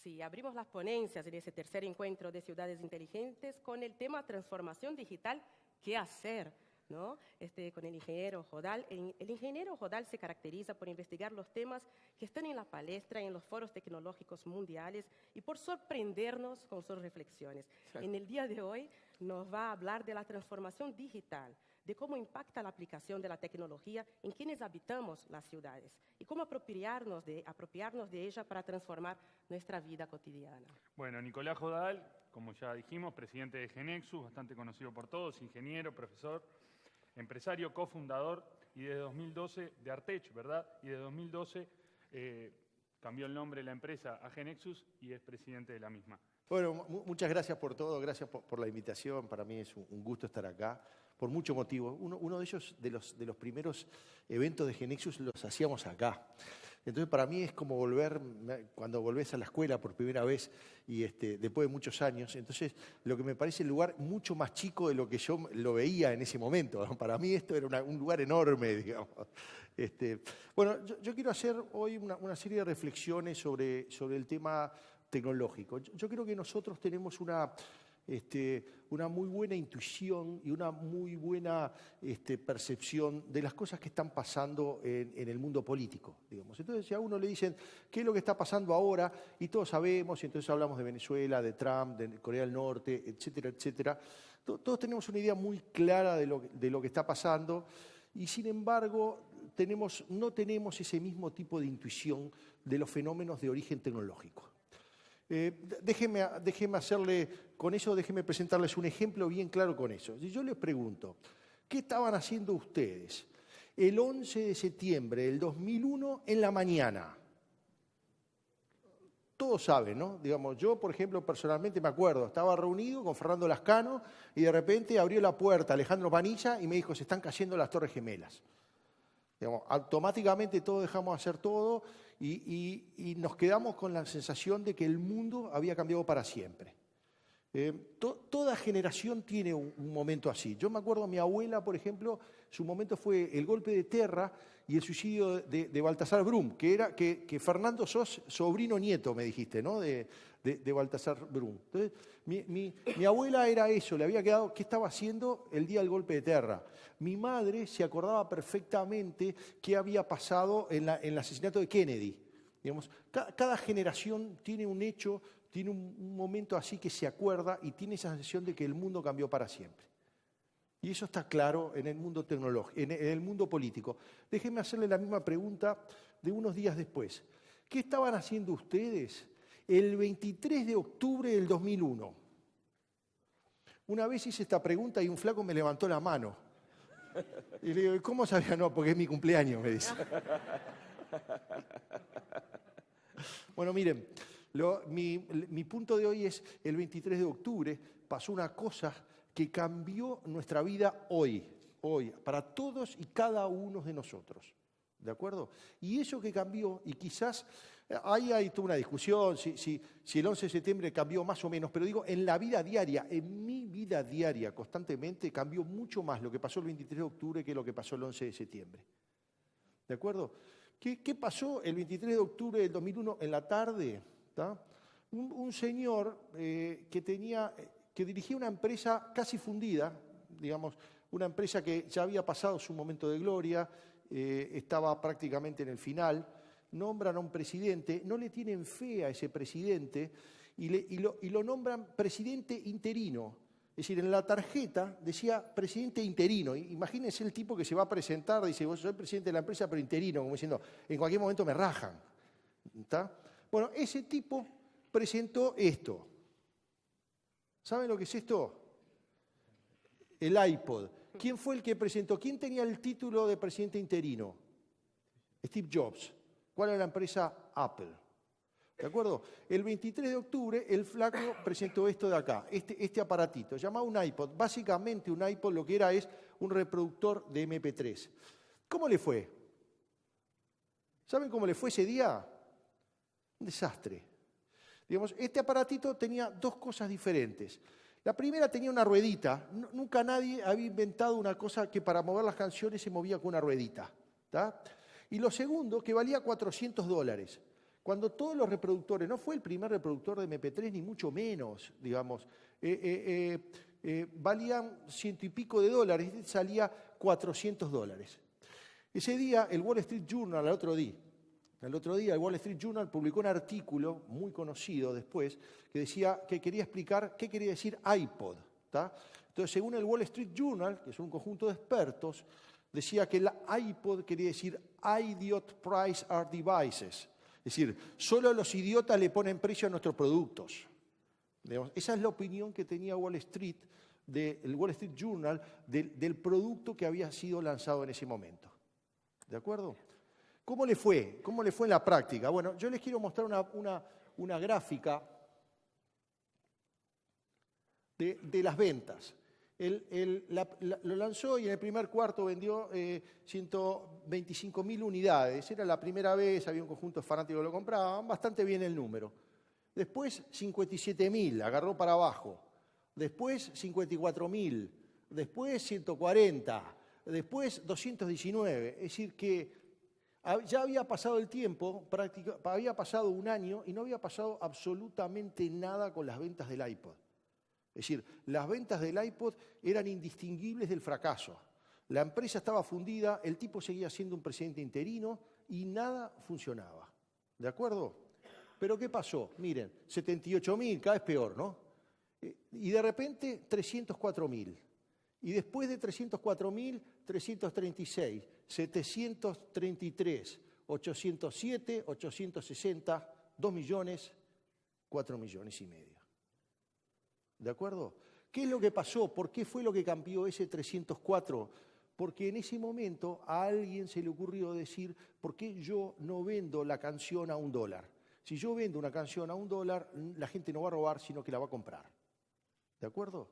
Sí, abrimos las ponencias en ese tercer encuentro de ciudades inteligentes con el tema transformación digital, ¿qué hacer? ¿No? Con el ingeniero Jodal. El ingeniero Jodal se caracteriza por investigar los temas que están en la palestra, en los foros tecnológicos mundiales y por sorprendernos con sus reflexiones. Sí. En el día de hoy nos va a hablar de la transformación digital, de cómo impacta la aplicación de la tecnología en quienes habitamos las ciudades y cómo apropiarnos de ella para transformar nuestra vida cotidiana. Bueno, Nicolás Jodal, como ya dijimos, presidente de Genexus, bastante conocido por todos, ingeniero, profesor, empresario, cofundador y desde 2012 de Artech, ¿verdad? Y de 2012 cambió el nombre de la empresa a Genexus y es presidente de la misma. Bueno, muchas gracias por todo, gracias por la invitación. Para mí es un gusto estar acá, por muchos motivos. Uno de ellos, de los primeros eventos de Genexus, los hacíamos acá. Entonces, para mí es como cuando volvés a la escuela por primera vez y después de muchos años. Entonces, lo que me parece el lugar mucho más chico de lo que yo lo veía en ese momento, ¿no? Para mí esto era un lugar enorme, digamos. Bueno, yo quiero hacer hoy una serie de reflexiones sobre el tema tecnológico. Yo creo que nosotros tenemos una muy buena intuición y una muy buena percepción de las cosas que están pasando en el mundo político, digamos. Entonces, si a uno le dicen qué es lo que está pasando ahora, y todos sabemos, y entonces hablamos de Venezuela, de Trump, de Corea del Norte, etcétera, etcétera, todos tenemos una idea muy clara de lo que está pasando, y sin embargo no tenemos ese mismo tipo de intuición de los fenómenos de origen tecnológico. Déjeme presentarles un ejemplo bien claro con eso. Si yo les pregunto, ¿qué estaban haciendo ustedes el 11 de septiembre del 2001 en la mañana? Todos saben, ¿no? Digamos, yo, por ejemplo, personalmente me acuerdo, estaba reunido con Fernando Lascano y de repente abrió la puerta Alejandro Panilla y me dijo, se están cayendo las Torres Gemelas. Digamos, automáticamente todos dejamos de hacer todo y nos quedamos con la sensación de que el mundo había cambiado para siempre. Toda generación tiene un momento así. Yo me acuerdo, mi abuela, por ejemplo, su momento fue el golpe de Terra y el suicidio de Baltasar Brum, que Fernando sos sobrino nieto, me dijiste, ¿no? De Baltasar Brum. Entonces, mi abuela era eso, le había quedado, ¿qué estaba haciendo el día del golpe de Terra? Mi madre se acordaba perfectamente qué había pasado en el asesinato de Kennedy. Digamos, cada generación tiene un hecho, tiene un momento así que se acuerda y tiene esa sensación de que el mundo cambió para siempre. Y eso está claro en el mundo tecnológico, en el mundo político. Déjenme hacerle la misma pregunta de unos días después. ¿Qué estaban haciendo ustedes el 23 de octubre del 2001? Una vez hice esta pregunta y un flaco me levantó la mano. Y le digo, ¿cómo sabía? No, porque es mi cumpleaños, me dice. Bueno, miren, mi punto de hoy es el 23 de octubre pasó una cosa que cambió nuestra vida hoy, para todos y cada uno de nosotros. ¿De acuerdo? Y eso que cambió, y quizás ahí hay toda una discusión, si el 11 de septiembre cambió más o menos, pero digo, en la vida diaria, en mi vida diaria, constantemente cambió mucho más lo que pasó el 23 de octubre que lo que pasó el 11 de septiembre. ¿De acuerdo? ¿Qué pasó el 23 de octubre del 2001 en la tarde? ¿Tá? Un señor que dirigía una empresa casi fundida, digamos, una empresa que ya había pasado su momento de gloria, estaba prácticamente en el final, nombran a un presidente, no le tienen fe a ese presidente y lo nombran presidente interino. Es decir, en la tarjeta decía presidente interino. Imagínense el tipo que se va a presentar, dice, vos soy presidente de la empresa, pero interino, como diciendo, en cualquier momento me rajan. ¿Está? Bueno, ese tipo presentó esto. ¿Saben lo que es esto? El iPod. ¿Quién fue el que presentó? ¿Quién tenía el título de presidente interino? Steve Jobs. ¿Cuál era la empresa? Apple. ¿De acuerdo? El 23 de octubre el flaco presentó esto de acá, este aparatito, llamado un iPod. Básicamente un iPod lo que era es un reproductor de MP3. ¿Cómo le fue? ¿Saben cómo le fue ese día? Un desastre. Digamos, este aparatito tenía dos cosas diferentes. La primera tenía una ruedita. Nunca nadie había inventado una cosa que para mover las canciones se movía con una ruedita. ¿Tá? Y lo segundo, que valía $400. cuando todos los reproductores, no fue el primer reproductor de MP3 ni mucho menos, digamos, valían $100 y pico, este salía $400. Ese día el Wall Street Journal, el otro día el Wall Street Journal publicó un artículo muy conocido después que decía que quería explicar qué quería decir iPod, ¿tá? Entonces, según el Wall Street Journal, que es un conjunto de expertos, decía que la iPod quería decir Idiot Price Our Devices. Es decir, solo los idiotas le ponen precio a nuestros productos. Digamos, esa es la opinión que tenía Wall Street, el Wall Street Journal, del producto que había sido lanzado en ese momento. ¿De acuerdo? ¿Cómo le fue? ¿Cómo le fue en la práctica? Bueno, yo les quiero mostrar una gráfica de las ventas. Lo lanzó y en el primer cuarto vendió 125.000 unidades. Era la primera vez, había un conjunto de fanáticos que lo compraban, bastante bien el número. Después 57.000, agarró para abajo. Después 54.000, después 140, después 219. Es decir, que ya había pasado el tiempo, había pasado un año y no había pasado absolutamente nada con las ventas del iPod. Es decir, las ventas del iPod eran indistinguibles del fracaso. La empresa estaba fundida, el tipo seguía siendo un presidente interino y nada funcionaba. ¿De acuerdo? Pero ¿qué pasó? Miren, 78.000, cada vez peor, ¿no? Y de repente 304.000. Y después de 304.000, 336, 733, 807, 860, 2 millones, 4 millones y medio. ¿De acuerdo? ¿Qué es lo que pasó? ¿Por qué fue lo que cambió ese 304? Porque en ese momento a alguien se le ocurrió decir, ¿por qué yo no vendo la canción a $1? Si yo vendo una canción a $1, la gente no va a robar, sino que la va a comprar. ¿De acuerdo?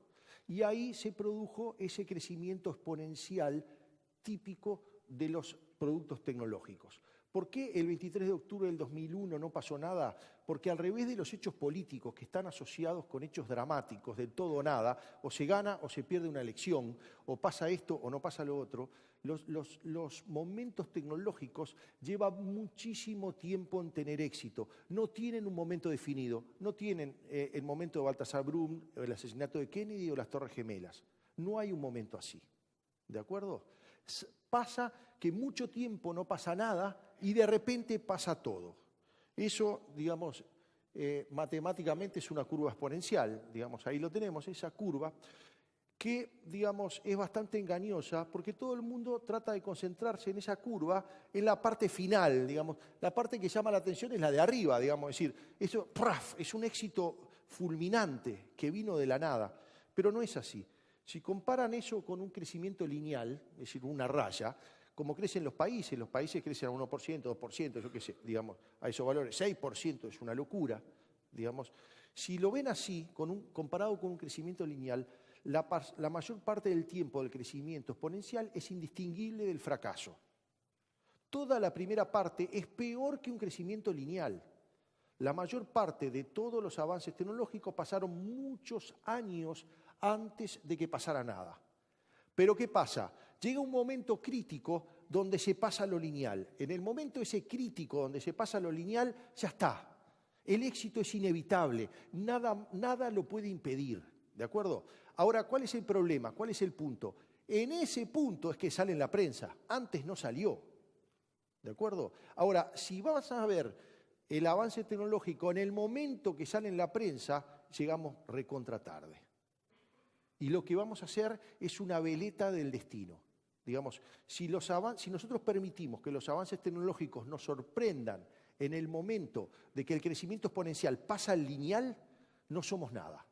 Y ahí se produjo ese crecimiento exponencial típico de los productos tecnológicos. ¿Por qué el 23 de octubre del 2001 no pasó nada? Porque al revés de los hechos políticos que están asociados con hechos dramáticos, del todo o nada, o se gana o se pierde una elección, o pasa esto o no pasa lo otro, los momentos tecnológicos llevan muchísimo tiempo en tener éxito. No tienen un momento definido, no tienen el momento de Baltasar Brum, el asesinato de Kennedy o las Torres Gemelas. No hay un momento así. ¿De acuerdo? Pasa que mucho tiempo no pasa nada y de repente pasa todo. Eso, digamos, matemáticamente es una curva exponencial, digamos, ahí lo tenemos, esa curva, que, digamos, es bastante engañosa porque todo el mundo trata de concentrarse en esa curva, en la parte final, digamos, la parte que llama la atención es la de arriba, digamos, es decir, eso ¡praf! Es un éxito fulminante que vino de la nada, pero no es así. Si comparan eso con un crecimiento lineal, es decir, una raya, como crecen los países crecen a 1%, 2%, yo qué sé, digamos, a esos valores, 6% es una locura, digamos. Si lo ven así, comparado con un crecimiento lineal, la mayor parte del tiempo del crecimiento exponencial es indistinguible del fracaso. Toda la primera parte es peor que un crecimiento lineal. La mayor parte de todos los avances tecnológicos pasaron muchos años antes de que pasara nada. Pero ¿qué pasa? Llega un momento crítico donde se pasa lo lineal. En el momento ese crítico donde se pasa lo lineal, ya está. El éxito es inevitable, nada lo puede impedir, ¿de acuerdo? Ahora, ¿cuál es el problema? ¿Cuál es el punto? En ese punto es que sale en la prensa, antes no salió, ¿de acuerdo? Ahora, si vas a ver el avance tecnológico en el momento que sale en la prensa, llegamos recontra tarde. Y lo que vamos a hacer es una veleta del destino. Digamos, si nosotros permitimos que los avances tecnológicos nos sorprendan en el momento de que el crecimiento exponencial pasa al lineal, no somos nada.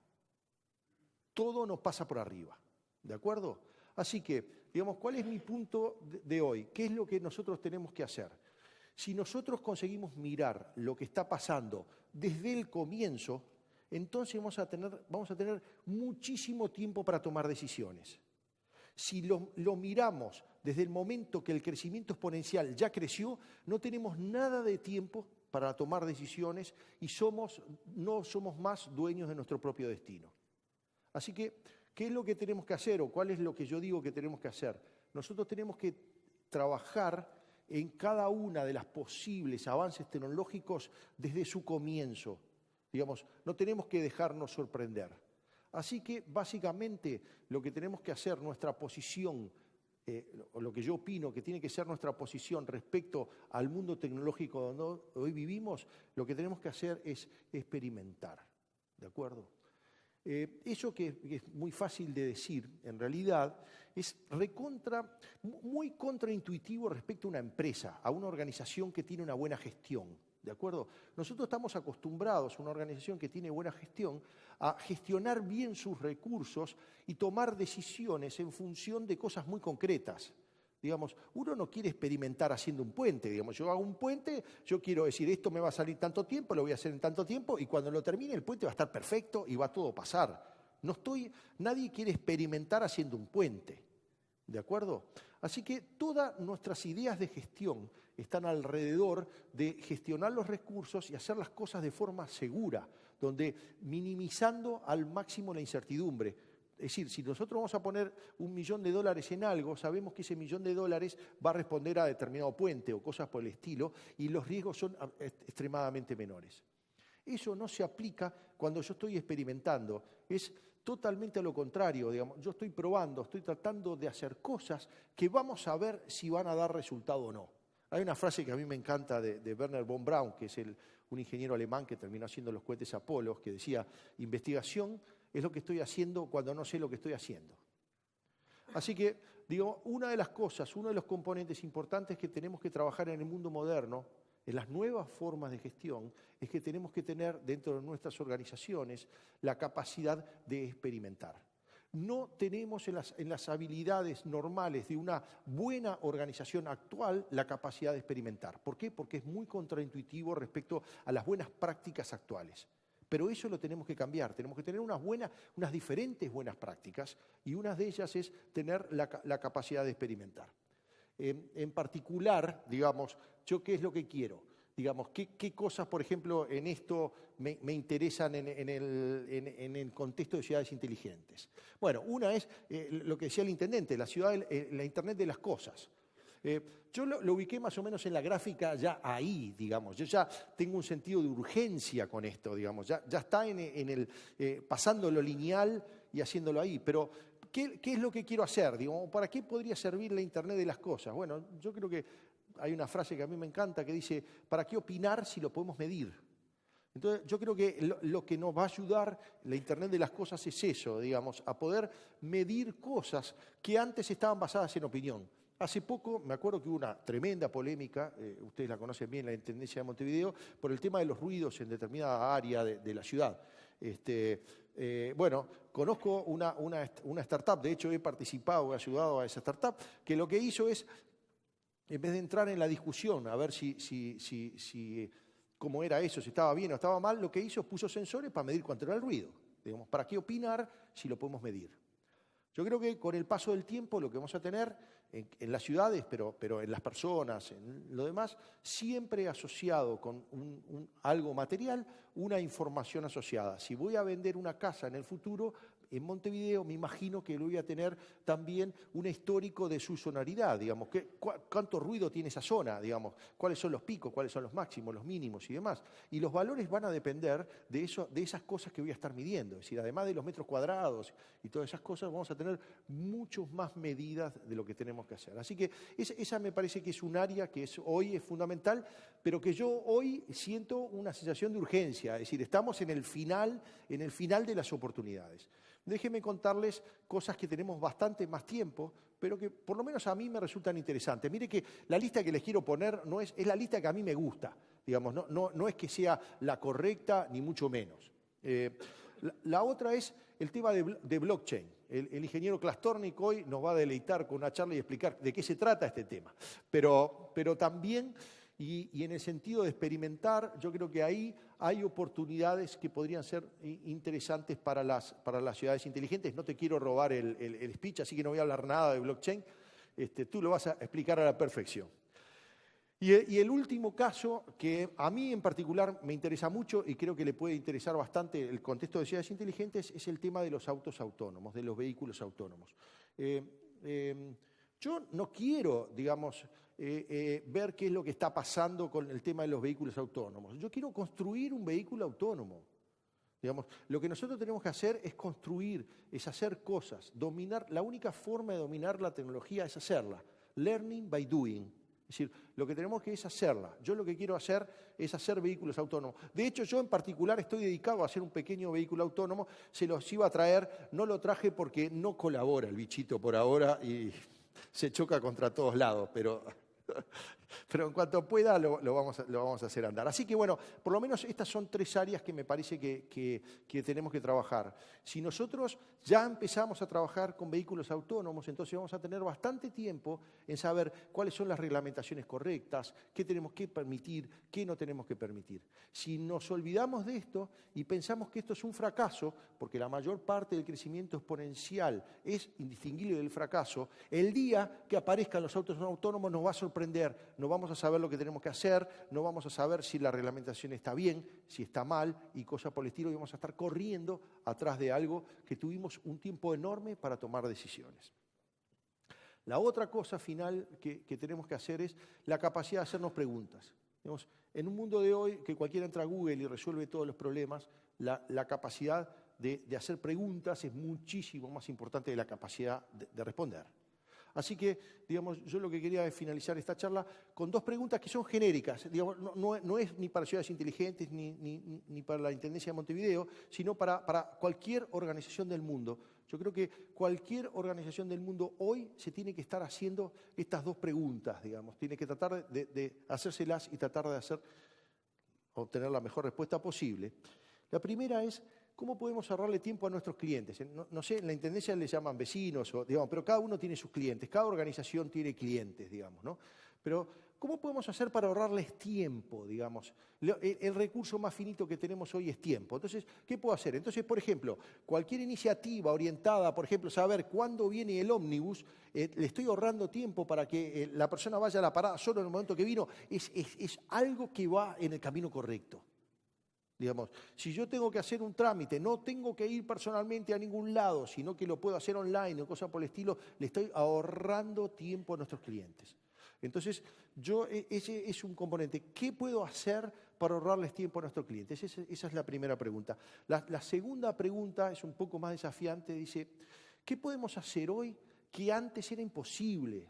Todo nos pasa por arriba, ¿de acuerdo? Así que, digamos, ¿cuál es mi punto de hoy? ¿Qué es lo que nosotros tenemos que hacer? Si nosotros conseguimos mirar lo que está pasando desde el comienzo, entonces vamos a tener muchísimo tiempo para tomar decisiones. Si lo miramos desde el momento que el crecimiento exponencial ya creció, no tenemos nada de tiempo para tomar decisiones y no somos más dueños de nuestro propio destino. Así que, ¿qué es lo que tenemos que hacer o cuál es lo que yo digo que tenemos que hacer? Nosotros tenemos que trabajar en cada una de las posibles avances tecnológicos desde su comienzo. Digamos, no tenemos que dejarnos sorprender. Así que, básicamente, lo que tenemos que hacer, nuestra posición, o lo que yo opino que tiene que ser nuestra posición respecto al mundo tecnológico donde hoy vivimos, lo que tenemos que hacer es experimentar, ¿de acuerdo? Eso que es muy fácil de decir, en realidad, es muy contraintuitivo respecto a una empresa, a una organización que tiene una buena gestión, ¿de acuerdo? Nosotros estamos acostumbrados, una organización que tiene buena gestión, a gestionar bien sus recursos y tomar decisiones en función de cosas muy concretas. Digamos, uno no quiere experimentar haciendo un puente. Digamos, yo hago un puente, yo quiero decir, esto me va a salir tanto tiempo, lo voy a hacer en tanto tiempo, y cuando lo termine el puente va a estar perfecto y va todo a pasar. Nadie quiere experimentar haciendo un puente, ¿de acuerdo? Así que todas nuestras ideas de gestión están alrededor de gestionar los recursos y hacer las cosas de forma segura, donde minimizando al máximo la incertidumbre. Es decir, si nosotros vamos a poner $1.000.000 en algo, sabemos que ese $1.000.000 va a responder a determinado puente o cosas por el estilo, y los riesgos son extremadamente menores. Eso no se aplica cuando yo estoy experimentando, es totalmente a lo contrario. Digamos, yo estoy probando, estoy tratando de hacer cosas que vamos a ver si van a dar resultado o no. Hay una frase que a mí me encanta de Wernher von Braun, que es un ingeniero alemán que terminó haciendo los cohetes Apolo, que decía, investigación es lo que estoy haciendo cuando no sé lo que estoy haciendo. Así que, digo, una de las cosas, uno de los componentes importantes que tenemos que trabajar en el mundo moderno, en las nuevas formas de gestión, es que tenemos que tener dentro de nuestras organizaciones la capacidad de experimentar. No tenemos en las habilidades normales de una buena organización actual la capacidad de experimentar. ¿Por qué? Porque es muy contraintuitivo respecto a las buenas prácticas actuales. Pero eso lo tenemos que cambiar, tenemos que tener unas diferentes buenas prácticas, y una de ellas es tener la capacidad de experimentar. En particular, digamos, ¿yo qué es lo que quiero? Digamos, ¿qué cosas, por ejemplo, en esto me interesan en el contexto de ciudades inteligentes? Bueno, una es lo que decía el intendente, la Internet de las cosas. Yo lo ubiqué más o menos en la gráfica ya ahí, digamos. Yo ya tengo un sentido de urgencia con esto, digamos. Ya está pasando lo lineal y haciéndolo ahí. Pero, ¿qué es lo que quiero hacer? Digo, ¿para qué podría servir la Internet de las cosas? Bueno, yo creo que hay una frase que a mí me encanta que dice, ¿para qué opinar si lo podemos medir? Entonces, yo creo que lo que nos va a ayudar la Internet de las cosas es eso, digamos, a poder medir cosas que antes estaban basadas en opinión. Hace poco, me acuerdo que hubo una tremenda polémica, ustedes la conocen bien, la Intendencia de Montevideo, por el tema de los ruidos en determinada área de la ciudad. Bueno, conozco una startup, de hecho he participado, he ayudado a esa startup, que lo que hizo es, en vez de entrar en la discusión, a ver si cómo era eso, si estaba bien o estaba mal, lo que hizo es puso sensores para medir cuánto era el ruido. Digamos, ¿para qué opinar si lo podemos medir? Yo creo que con el paso del tiempo lo que vamos a tener en las ciudades, pero en las personas, en lo demás, siempre asociado con algo material, una información asociada. Si voy a vender una casa en el futuro, en Montevideo me imagino que lo voy a tener también un histórico de su sonoridad, digamos, cuánto ruido tiene esa zona, digamos, cuáles son los picos, cuáles son los máximos, los mínimos y demás. Y los valores van a depender de esas cosas que voy a estar midiendo. Es decir, además de los metros cuadrados y todas esas cosas, vamos a tener muchas más medidas de lo que tenemos que hacer. Así que esa me parece que es un área que hoy es fundamental, pero que yo hoy siento una sensación de urgencia. Es decir, estamos en el final de las oportunidades. Déjenme contarles cosas que tenemos bastante más tiempo, pero que por lo menos a mí me resultan interesantes. Mire que la lista que les quiero poner es la lista que a mí me gusta. Digamos, no es que sea la correcta, ni mucho menos. La otra es el tema de blockchain. El ingeniero Klastornik hoy nos va a deleitar con una charla y explicar de qué se trata este tema. Pero también, y en el sentido de experimentar, yo creo que ahí hay oportunidades que podrían ser interesantes para las ciudades inteligentes. No te quiero robar el speech, así que no voy a hablar nada de blockchain. Tú lo vas a explicar a la perfección. Y el último caso, que a mí en particular me interesa mucho y creo que le puede interesar bastante el contexto de ciudades inteligentes, es el tema de los autos autónomos, de los vehículos autónomos. Yo no quiero, digamos, ver qué es lo que está pasando con el tema de los vehículos autónomos. Yo quiero construir un vehículo autónomo. Digamos, lo que nosotros tenemos que hacer es construir, es hacer cosas, dominar. La única forma de dominar la tecnología es hacerla. Learning by doing. Es decir, lo que tenemos que es hacerla. Yo lo que quiero hacer es hacer vehículos autónomos. De hecho, yo en particular estoy dedicado a hacer un pequeño vehículo autónomo. Se los iba a traer, no lo traje porque no colabora el bichito por ahora y se choca contra todos lados, pero en cuanto pueda lo vamos a hacer andar. Así que bueno, por lo menos estas son 3 áreas que me parece que tenemos que trabajar. Si nosotros ya empezamos a trabajar con vehículos autónomos, entonces vamos a tener bastante tiempo en saber cuáles son las reglamentaciones correctas, qué tenemos que permitir, qué no tenemos que permitir. Si nos olvidamos de esto y pensamos que esto es un fracaso, porque la mayor parte del crecimiento exponencial es indistinguible del fracaso, el día que aparezcan los autos autónomos nos va a sorprender, no vamos a saber lo que tenemos que hacer, no vamos a saber si la reglamentación está bien, si está mal y cosas por el estilo, y vamos a estar corriendo atrás de algo que tuvimos un tiempo enorme para tomar decisiones. La otra cosa final que tenemos que hacer es la capacidad de hacernos preguntas. Digamos, en un mundo de hoy que cualquiera entra a Google y resuelve todos los problemas, la capacidad de hacer preguntas es muchísimo más importante que la capacidad de responder. Así que, digamos, yo lo que quería es finalizar esta charla con 2 preguntas que son genéricas. Digamos, no es ni para ciudades inteligentes ni para la Intendencia de Montevideo, sino para cualquier organización del mundo. Yo creo que cualquier organización del mundo hoy se tiene que estar haciendo estas 2 preguntas, digamos. Tiene que tratar de hacérselas y tratar de obtener la mejor respuesta posible. La primera es: ¿cómo podemos ahorrarle tiempo a nuestros clientes? No sé, en la Intendencia les llaman vecinos, digamos, pero cada uno tiene sus clientes, cada organización tiene clientes, digamos, ¿no? Pero, ¿cómo podemos hacer para ahorrarles tiempo, digamos? El recurso más finito que tenemos hoy es tiempo. Entonces, ¿qué puedo hacer? Entonces, por ejemplo, cualquier iniciativa orientada, por ejemplo, saber cuándo viene el ómnibus, le estoy ahorrando tiempo para que la persona vaya a la parada solo en el momento que vino, es algo que va en el camino correcto. Digamos, si yo tengo que hacer un trámite, no tengo que ir personalmente a ningún lado, sino que lo puedo hacer online o cosas por el estilo, le estoy ahorrando tiempo a nuestros clientes. Entonces, ese es un componente. ¿Qué puedo hacer para ahorrarles tiempo a nuestros clientes? Esa es la primera pregunta. La segunda pregunta es un poco más desafiante. Dice, ¿qué podemos hacer hoy que antes era imposible?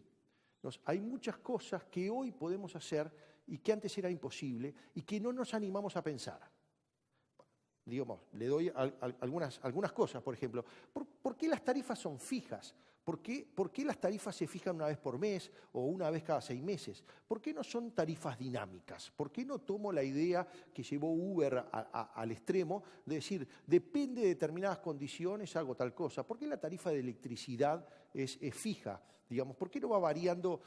Hay muchas cosas que hoy podemos hacer y que antes era imposible y que no nos animamos a pensar. Digamos, le doy algunas cosas, por ejemplo. ¿Por qué las tarifas son fijas? ¿Por qué las tarifas se fijan una vez por mes o una vez cada 6 meses? ¿Por qué no son tarifas dinámicas? ¿Por qué no tomo la idea que llevó Uber al extremo de decir, depende de determinadas condiciones, hago tal cosa? ¿Por qué la tarifa de electricidad es fija? Digamos, ¿por qué no va variando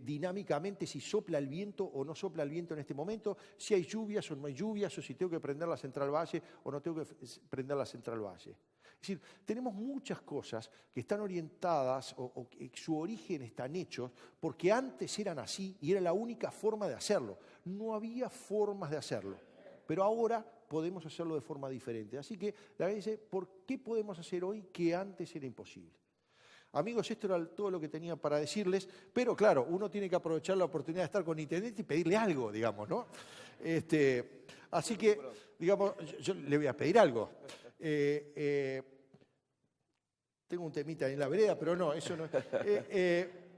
dinámicamente si sopla el viento o no sopla el viento en este momento? Si hay lluvias o no hay lluvias, o si tengo que prender la central Valle o no tengo que prender la central Valle. Es decir, tenemos muchas cosas que están orientadas o que su origen están hechos porque antes eran así y era la única forma de hacerlo. No había formas de hacerlo, pero ahora podemos hacerlo de forma diferente. Así que la verdad dice, ¿por qué podemos hacer hoy que antes era imposible? Amigos, esto era todo lo que tenía para decirles, pero claro, uno tiene que aprovechar la oportunidad de estar con intendente y pedirle algo, digamos, ¿no? Así que, digamos, yo le voy a pedir algo. Tengo un temita en la vereda, pero no, eso no.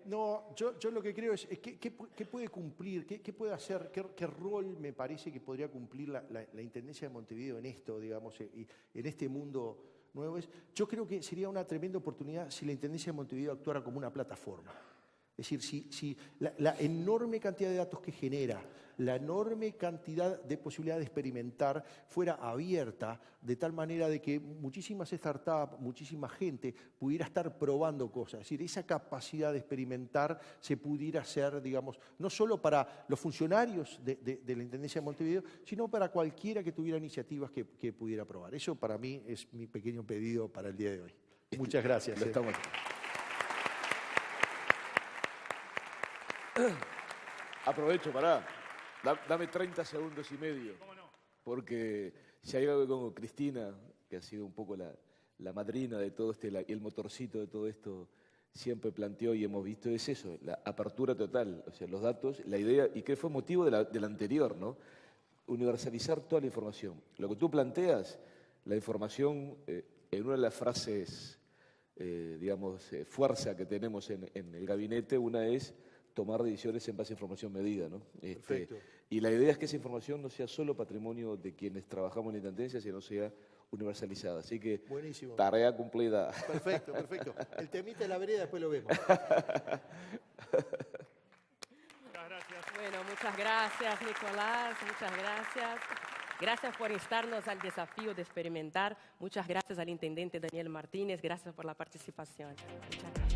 No, yo lo que creo es ¿qué puede cumplir, qué puede hacer, qué rol me parece que podría cumplir la Intendencia de Montevideo en esto, digamos, y en este mundo nuevo. Yo creo que sería una tremenda oportunidad si la Intendencia de Montevideo actuara como una plataforma. Es decir, si la enorme cantidad de datos que genera, la enorme cantidad de posibilidad de experimentar fuera abierta, de tal manera de que muchísimas startups, muchísima gente pudiera estar probando cosas. Es decir, esa capacidad de experimentar se pudiera hacer, digamos, no solo para los funcionarios de la Intendencia de Montevideo, sino para cualquiera que tuviera iniciativas que pudiera probar. Eso para mí es mi pequeño pedido para el día de hoy. Muchas gracias. Aprovecho, dame 30 segundos y medio. ¿Cómo no? Porque si hay algo como Cristina, que ha sido un poco la madrina de todo el motorcito de todo esto siempre planteó y hemos visto es eso, la apertura total, o sea, los datos, la idea, y que fue motivo de la anterior, ¿no? Universalizar toda la información. Lo que tú planteas, la información, en una de las frases, digamos, fuerza que tenemos en el gabinete, una es tomar decisiones en base a información medida, ¿no? Perfecto. Y la idea es que esa información no sea solo patrimonio de quienes trabajamos en la Intendencia, sino sea universalizada. Así que, Buenísimo. tarea cumplida. Perfecto, perfecto. El temita de la vereda después lo vemos. Muchas gracias. Bueno, muchas gracias, Nicolás, muchas gracias. Gracias por instarnos al desafío de experimentar. Muchas gracias al intendente Daniel Martínez. Gracias por la participación. Muchas gracias.